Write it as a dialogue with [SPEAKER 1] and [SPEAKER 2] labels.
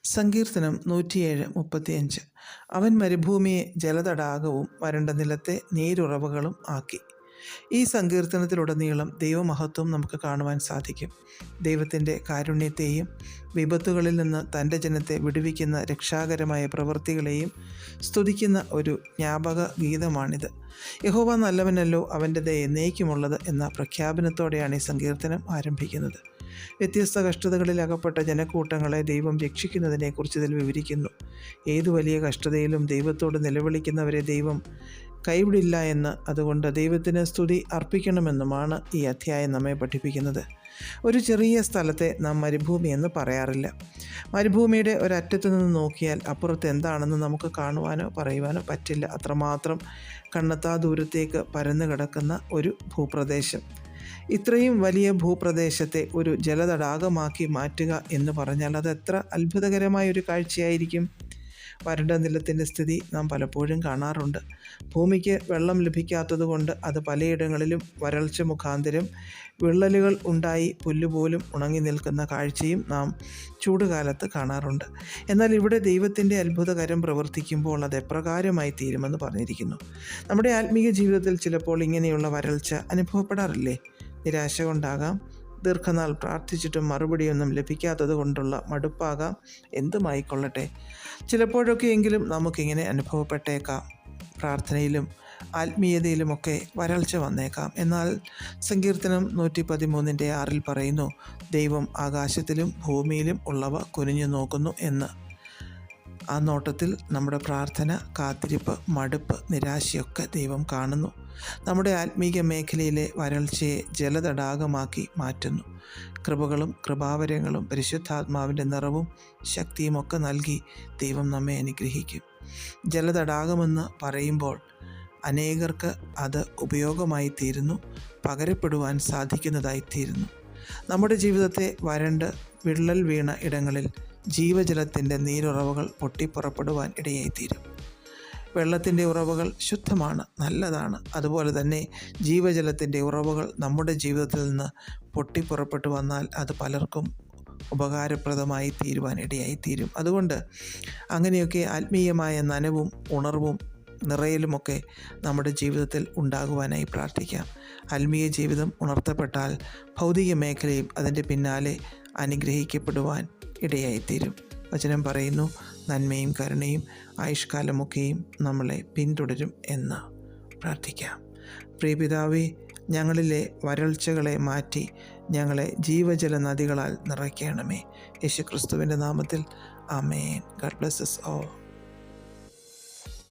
[SPEAKER 1] സങ്കീർത്തനം 107:35. അവൻ മരുഭൂമിയെ ജലതടാകവും വരണ്ട നിലത്തെ നീരുറവകളും ആക്കി. ഈ സങ്കീർത്തനത്തിലുടനീളം ദൈവമഹത്വം നമുക്ക് കാണുവാൻ സാധിക്കും. ദൈവത്തിൻ്റെ കാരുണ്യത്തെയും വിപത്തുകളിൽ നിന്ന് തൻ്റെ ജനത്തെ വിടുവിക്കുന്ന രക്ഷാകരമായ പ്രവൃത്തികളെയും സ്തുതിക്കുന്ന ഒരു ജ്ഞാപക ഗീതമാണിത്. യഹോവ നല്ലവനല്ലോ, അവൻ്റെ ദയ എന്നേക്കുമുള്ളത് എന്ന പ്രഖ്യാപനത്തോടെയാണ് ഈ സങ്കീർത്തനം ആരംഭിക്കുന്നത്. വ്യത്യസ്ത കഷ്ടതകളിൽ അകപ്പെട്ട ജനക്കൂട്ടങ്ങളെ ദൈവം രക്ഷിക്കുന്നതിനെക്കുറിച്ച് ഇതിൽ വിവരിക്കുന്നു. ഏതു വലിയ കഷ്ടതയിലും ദൈവത്തോട് നിലവിളിക്കുന്നവരെ ദൈവം കൈവിടില്ല എന്ന്, അതുകൊണ്ട് ദൈവത്തിന് സ്തുതി അർപ്പിക്കണമെന്നുമാണ് ഈ അധ്യായം നമ്മെ പഠിപ്പിക്കുന്നത്. ഒരു ചെറിയ സ്ഥലത്തെ നാം മരുഭൂമി എന്ന് പറയാറില്ല. മരുഭൂമിയുടെ ഒരറ്റത്തു നിന്ന് നോക്കിയാൽ അപ്പുറത്ത് എന്താണെന്ന് നമുക്ക് കാണുവാനോ പറയുവാനോ പറ്റില്ല. അത്രമാത്രം കണ്ണെത്താ ദൂരത്തേക്ക് പരന്നു കിടക്കുന്ന ഒരു ഭൂപ്രദേശം. ഇത്രയും വലിയ ഭൂപ്രദേശത്തെ ഒരു ജലതടാകമാക്കി മാറ്റുക എന്ന് പറഞ്ഞാൽ അത് എത്ര അത്ഭുതകരമായൊരു കാഴ്ചയായിരിക്കും. വരണ്ട നിലത്തിൻ്റെ സ്ഥിതി നാം പലപ്പോഴും കാണാറുണ്ട്. ഭൂമിക്ക് വെള്ളം ലഭിക്കാത്തതുകൊണ്ട് അത് പലയിടങ്ങളിലും വരൾച്ച മുഖാന്തരം വിള്ളലുകൾ ഉണ്ടായി പുല്ലുപോലും ഉണങ്ങി നിൽക്കുന്ന കാഴ്ചയും നാം ചൂടുകാലത്ത് കാണാറുണ്ട്. എന്നാൽ ഇവിടെ ദൈവത്തിൻ്റെ അത്ഭുതകരം പ്രവർത്തിക്കുമ്പോൾ അത് എപ്രകാരമായി തീരുമെന്ന് പറഞ്ഞിരിക്കുന്നു. നമ്മുടെ ആത്മീയ ജീവിതത്തിൽ ചിലപ്പോൾ ഇങ്ങനെയുള്ള വരൾച്ച അനുഭവപ്പെടാറില്ലേ? നിരാശ കൊണ്ടാകാം, ദീർഘനാൾ പ്രാർത്ഥിച്ചിട്ടും മറുപടിയൊന്നും ലഭിക്കാത്തത് കൊണ്ടുള്ള മടുപ്പാകാം, എന്തുമായിക്കൊള്ളട്ടെ. ചിലപ്പോഴൊക്കെയെങ്കിലും നമുക്കിങ്ങനെ അനുഭവപ്പെട്ടേക്കാം. പ്രാർത്ഥനയിലും ആത്മീയതയിലുമൊക്കെ വരൾച്ച വന്നേക്കാം. എന്നാൽ സങ്കീർത്തനം 113:6 പറയുന്നു, ദൈവം ആകാശത്തിലും ഭൂമിയിലും ഉള്ളവ കുനിഞ്ഞു നോക്കുന്നു എന്ന്. ആ നോട്ടത്തിൽ നമ്മുടെ പ്രാർത്ഥന, കാത്തിരിപ്പ്, മടുപ്പ്, നിരാശയൊക്കെ ദൈവം കാണുന്നു. നമ്മുടെ ആത്മീക മേഖലയിലെ വരൾച്ചയെ ജലതടാകമാക്കി മാറ്റുന്നു. കൃപകളും കൃപാവരങ്ങളും പരിശുദ്ധാത്മാവിൻ്റെ നിറവും ശക്തിയുമൊക്കെ നൽകി ദൈവം നമ്മെ അനുഗ്രഹിക്കും. ജലതടാകമെന്ന് പറയുമ്പോൾ അനേകർക്ക് അത് ഉപയോഗമായി തീരുന്നു, പകരപ്പെടുവാൻ സാധിക്കുന്നതായിത്തീരുന്നു. നമ്മുടെ ജീവിതത്തെ വരണ്ട് വിള്ളൽ വീണ ഇടങ്ങളിൽ ജീവജലത്തിൻ്റെ നീരുറവകൾ പൊട്ടിപ്പുറപ്പെടുവാൻ ഇടയായിത്തീരും. വെള്ളത്തിൻ്റെ ഉറവകൾ ശുദ്ധമാണ്, നല്ലതാണ്. അതുപോലെ തന്നെ ജീവജലത്തിൻ്റെ ഉറവകൾ നമ്മുടെ ജീവിതത്തിൽ നിന്ന് പൊട്ടിപ്പുറപ്പെട്ടു വന്നാൽ അത് പലർക്കും ഉപകാരപ്രദമായി തീരുവാൻ ഇടയായിത്തീരും. അതുകൊണ്ട് അങ്ങനെയൊക്കെ ആത്മീയമായ നനവും ഉണർവും നിറയലുമൊക്കെ നമ്മുടെ ജീവിതത്തിൽ ഉണ്ടാകുവാനായി പ്രാർത്ഥിക്കാം. ആത്മീയ ജീവിതം ഉണർത്തപ്പെട്ടാൽ ഭൗതിക മേഖലയും അതിൻ്റെ പിന്നാലെ അനുഗ്രഹിക്കപ്പെടുവാൻ ഇടയായിത്തീരും. വചനം പറയുന്നു, നന്മയും കരുണയും ആയുഷ്കാലമൊക്കെയും നമ്മളെ പിന്തുടരും എന്ന്. പ്രാർത്ഥിക്കാം. പ്രിയപിതാവേ, ഞങ്ങളിലെ വരൾച്ചകളെ മാറ്റി ഞങ്ങളെ ജീവജല നദികളാൽ നിറയ്ക്കണമേ. യേശുക്രിസ്തുവിൻ്റെ നാമത്തിൽ ആമേൻ. God bless us all.